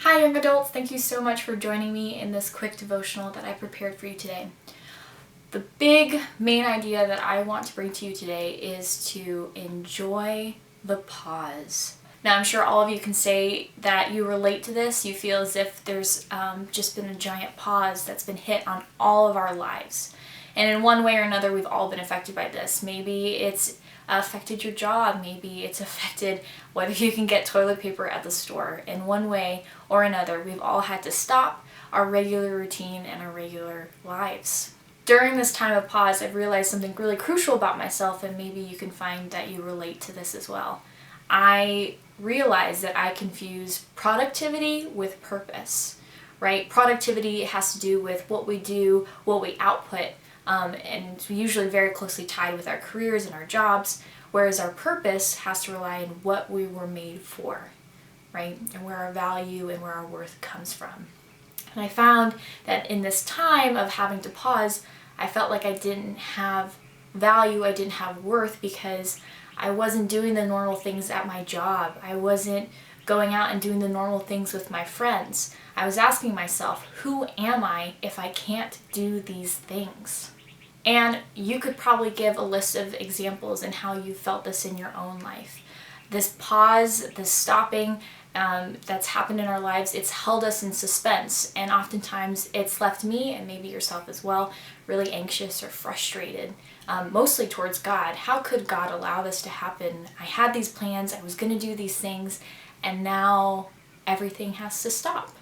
Hi young adults, thank you so much for joining me in this quick devotional that I prepared for you today. The big main idea that I want to bring to you today is to enjoy the pause. Now I'm sure all of you can say that you relate to this. You feel as if there's just been a giant pause that's been hit on all of our lives. And in one way or another, we've all been affected by this. Maybe it's affected your job. Maybe it's affected whether you can get toilet paper at the store. In one way or another, we've all had to stop our regular routine and our regular lives. During this time of pause, I've realized something really crucial about myself, and maybe you can find that you relate to this as well. I realize that I confuse productivity with purpose, right? Productivity has to do with what we do, what we output, and usually very closely tied with our careers and our jobs, whereas our purpose has to rely on what we were made for, right? And where our value and where our worth comes from. And I found that in this time of having to pause, I felt like I didn't have value, I didn't have worth, because I wasn't doing the normal things at my job. I wasn't going out and doing the normal things with my friends. I was asking myself, who am I if I can't do these things? And you could probably give a list of examples in how you felt this in your own life. This pause, this stopping that's happened in our lives, it's held us in suspense, and oftentimes it's left me, and maybe yourself as well, really anxious or frustrated, mostly towards God. How could God allow this to happen? I had these plans, I was going to do these things, and now everything has to stop.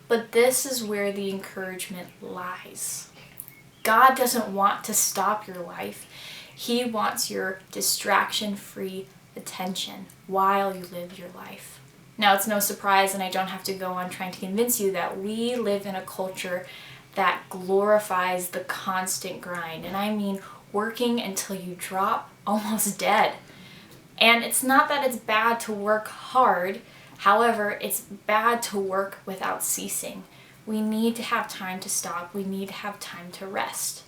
But this is where the encouragement lies. God doesn't want to stop your life. He wants your distraction-free attention while you live your life. Now, it's no surprise, and I don't have to go on trying to convince you, that we live in a culture that glorifies the constant grind. And I mean working until you drop almost dead. And it's not that it's bad to work hard. However, it's bad to work without ceasing. We need to have time to stop. We need to have time to rest.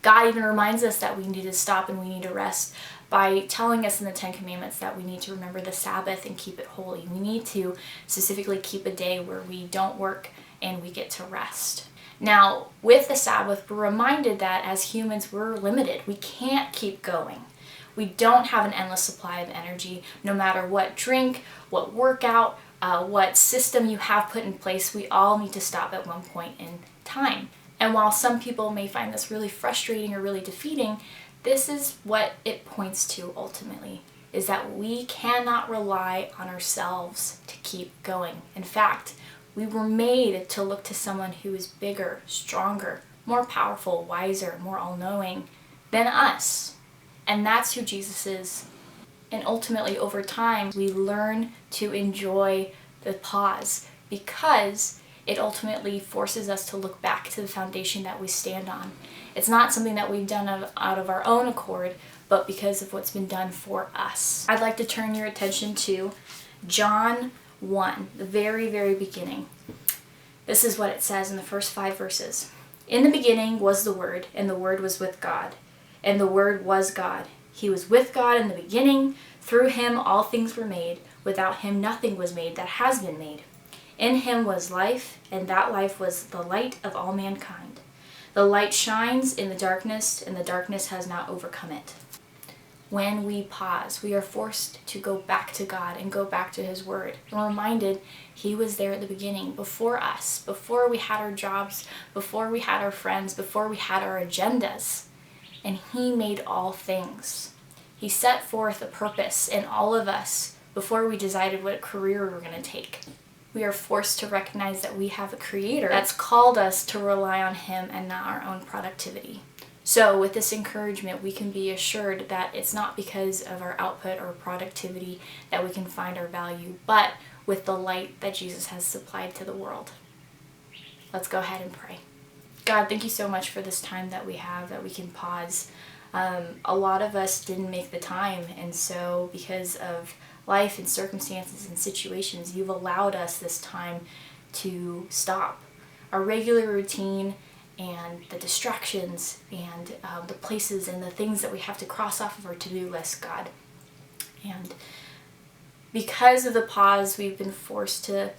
God even reminds us that we need to stop and we need to rest by telling us in the Ten Commandments that we need to remember the Sabbath and keep it holy. We need to specifically keep a day where we don't work and we get to rest. Now, with the Sabbath, we're reminded that as humans, we're limited. We can't keep going. We don't have an endless supply of energy. No matter what drink, what workout, what system you have put in place, we all need to stop at one point in time. And while some people may find this really frustrating or really defeating, this is what it points to ultimately, is that we cannot rely on ourselves to keep going. In fact, we were made to look to someone who is bigger, stronger, more powerful, wiser, more all-knowing than us. And that's who Jesus is. And ultimately, over time, we learn to enjoy the pause because it ultimately forces us to look back to the foundation that we stand on. It's not something that we've done out of our own accord, but because of what's been done for us. I'd like to turn your attention to John 1, the very, very beginning. This is what it says in the first 5 verses. In the beginning was the Word, and the Word was with God, and the Word was God. He was with God in the beginning. Through him all things were made. Without him nothing was made that has been made. In him was life, and that life was the light of all mankind. The light shines in the darkness, and the darkness has not overcome it. When we pause, we are forced to go back to God and go back to his word. And we're reminded he was there at the beginning, before us, before we had our jobs, before we had our friends, before we had our agendas. And he made all things. He set forth a purpose in all of us before we decided what career we were going to take. We are forced to recognize that we have a creator that's called us to rely on him and not our own productivity. So with this encouragement, we can be assured that it's not because of our output or productivity that we can find our value, but with the light that Jesus has supplied to the world. Let's go ahead and pray. God, thank you so much for this time that we have, that we can pause. A lot of us didn't make the time, and so because of life and circumstances and situations, you've allowed us this time to stop our regular routine and the distractions and the places and the things that we have to cross off of our to-do list, God. And because of the pause, we've been forced to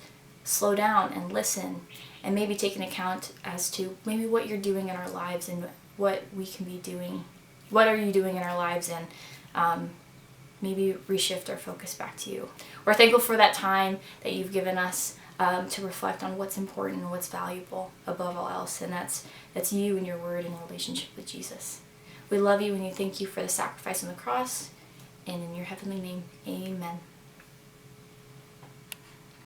slow down and listen and maybe take an account as to maybe what you're doing in our lives and what we can be doing. What are you doing in our lives, and maybe reshift our focus back to you. We're thankful for that time that you've given us to reflect on what's important and what's valuable above all else, and that's you and your word and relationship with Jesus. We love you and we thank you for the sacrifice on the cross, and in your heavenly name, amen.